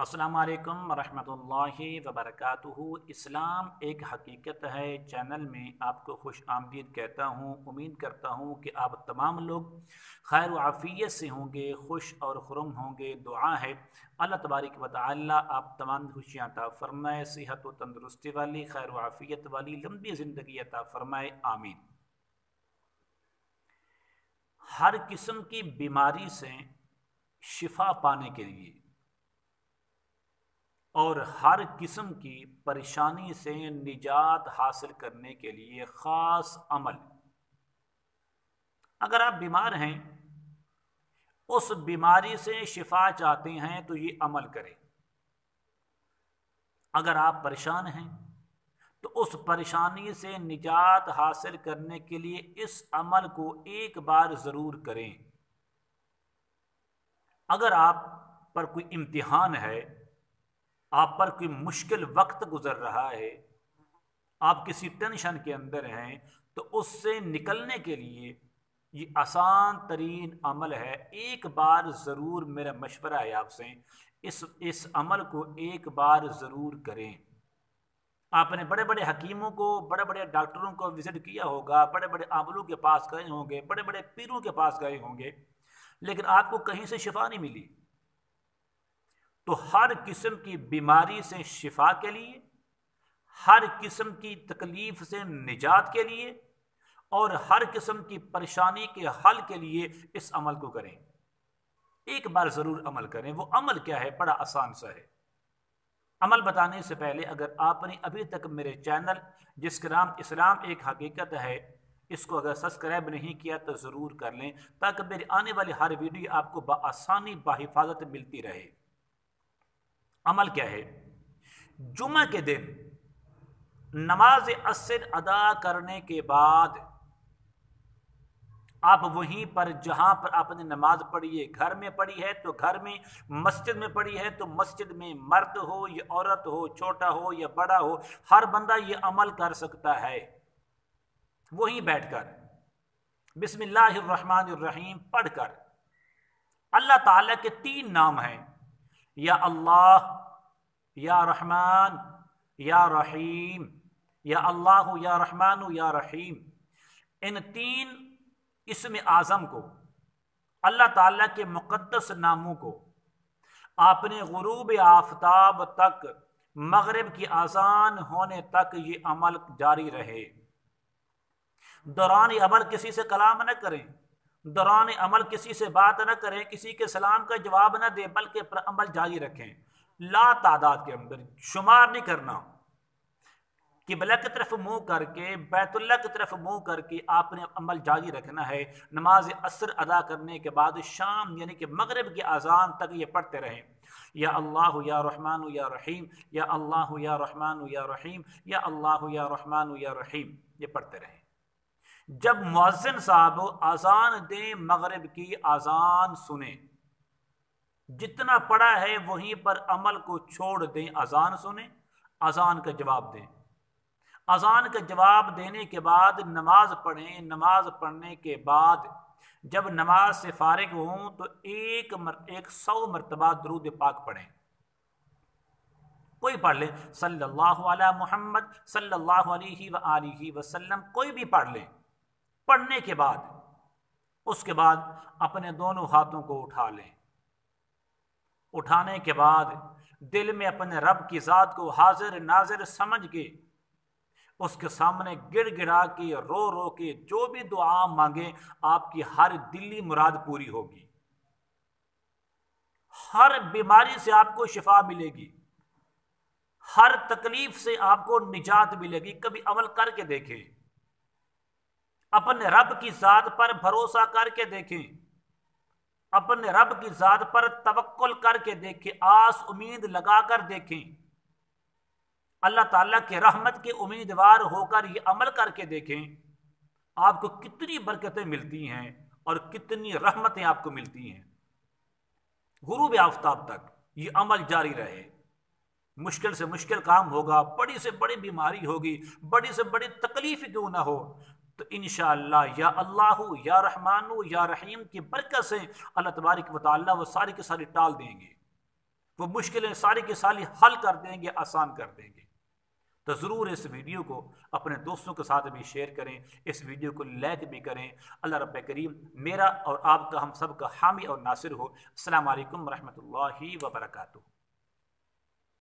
अस्सलाम वालेकुम वरहमतुल्लाहि वबरकातुहू। इस्लाम एक हकीकत है चैनल में आपको खुश आमदीद कहता हूँ। उम्मीद करता हूँ कि आप तमाम लोग खैर आफ़ियत से होंगे, खुश और खुरम होंगे। दुआ है अल्लाह तबारक व तआला आप तमाम खुशियाँ अता फ़रमाए, सेहत व तंदुरुस्ती वाली खैर आफ़ियत वाली लंबी ज़िंदगी अता फ़रमाए, आमीन। हर किस्म की बीमारी से शिफा पाने के लिए और हर किस्म की परेशानी से निजात हासिल करने के लिए ख़ास अमल, अगर आप बीमार हैं, उस बीमारी से शिफा चाहते हैं तो ये अमल करें। अगर आप परेशान हैं तो उस परेशानी से निजात हासिल करने के लिए इस अमल को एक बार ज़रूर करें। अगर आप पर कोई इम्तिहान है, आप पर कोई मुश्किल वक्त गुजर रहा है, आप किसी टेंशन के अंदर हैं, तो उससे निकलने के लिए ये आसान तरीन अमल है। एक बार ज़रूर, मेरा मशवरा है आपसे, इस अमल को एक बार ज़रूर करें। आपने बड़े बड़े हकीमों को, बड़े बड़े डॉक्टरों को विज़िट किया होगा, बड़े बड़े आमलों के पास गए होंगे, बड़े बड़े पीरों के पास गए होंगे, लेकिन आपको कहीं से शिफा नहीं मिली। तो हर किस्म की बीमारी से शिफा के लिए, हर किस्म की तकलीफ से निजात के लिए और हर किस्म की परेशानी के हल के लिए इस अमल को करें। एक बार ज़रूर अमल करें। वो अमल क्या है? बड़ा आसान सा है। अमल बताने से पहले अगर आपने अभी तक मेरे चैनल जिसका नाम इस्लाम एक हकीकत है, इसको अगर सब्सक्राइब नहीं किया तो ज़रूर कर लें, ताकि मेरी आने वाली हर वीडियो आपको बआसानी बाहिफाजत मिलती रहे। अमल क्या है? जुम्मे के दिन नमाज असर अदा करने के बाद आप वहीं पर जहां पर आपने नमाज पढ़ी है, घर में पढ़ी है तो घर में, मस्जिद में पढ़ी है तो मस्जिद में, मर्द हो या औरत हो, छोटा हो या बड़ा हो, हर बंदा ये अमल कर सकता है। वहीं बैठकर बिस्मिल्लाहिर्रहमानिर्रहीम पढ़कर, अल्लाह ताला के 3 नाम हैं, या अल्लाह, या रहमान, या रहीम, या अल्लाह, या रहमान, या रहीम। इन 3 इसम आज़म को, अल्लाह ताला के मुक़द्दस नामों को आपने गुरूब आफताब तक, मगरिब की आज़ान होने तक ये अमल जारी रहे। दौरान अमल किसी से कलाम न करें, दौरान अमल किसी से बात न करें, किसी के सलाम का जवाब न दें, बल्कि अमल जारी रखें। ला तादाद के अंदर शुमार नहीं करना। किबला की तरफ मुंह करके, बैतुल्लाह की तरफ मुंह करके आपने अमल जारी रखना है। नमाज असर अदा करने के बाद शाम यानी कि मगरिब की अजान तक ये पढ़ते रहें, या अल्लाह या रहमान या रहीम, या अल्लाह या रहमान या रहीम, या अल्लाह या रहमान या रहीम, ये पढ़ते रहें। जब मुअज्जिन साहब अजान दें, मगरिब की अजान सुने, जितना पढ़ा है वहीं पर अमल को छोड़ दें, अजान सुने, अजान का जवाब दें। अजान का जवाब देने के बाद नमाज पढ़ें। नमाज पढ़ने के बाद जब नमाज से फारिग हों तो 100 मरतबा दरूद पाक पढ़ें। कोई पढ़ ले, सल्लल्लाहु अला मुहम्मद सल्लल्लाहु अलैहि वसल्लम, कोई भी पढ़ ले। पढ़ने के बाद उसके बाद अपने दोनों हाथों को उठा लें। उठाने के बाद दिल में अपने रब की ज़ात को हाजिर नाजिर समझ के उसके सामने गिड़गिड़ा के, रो रो के जो भी दुआ मांगे, आपकी हर दिली मुराद पूरी होगी। हर बीमारी से आपको शिफा मिलेगी, हर तकलीफ से आपको निजात मिलेगी। कभी अमल करके देखें, अपने रब की ज़ात पर भरोसा करके देखें, अपने रब की ज़ात पर तवक्कुल करके देखें, आस उम्मीद लगाकर देखें, अल्लाह ताला के रहमत के उम्मीदवार होकर ये अमल करके देखें। आपको कितनी बरकतें मिलती हैं और कितनी रहमतें आपको मिलती हैं। गुरूब आफताब तक ये अमल जारी रहे। मुश्किल से मुश्किल काम होगा, बड़ी से बड़ी बीमारी होगी, बड़ी से बड़ी तकलीफ क्यों ना हो, तो इंशाअल्लाह या अल्लाह या रहमान या रहीम की बरकत से अल्लाह तबारक व तआला वो सारी की सारी टाल देंगे। وہ مشکلیں ساری کی ساری حل کر دیں گے، آسان کر دیں گے۔ تو ضرور اس ویڈیو کو اپنے دوستوں کے ساتھ بھی شیئر کریں، اس ویڈیو کو لائک بھی کریں۔ اللہ رب کریم میرا اور آپ کا، ہم سب کا حامی اور ناصر ہو۔ السلام علیکم ورحمۃ اللہ وبرکاتہ۔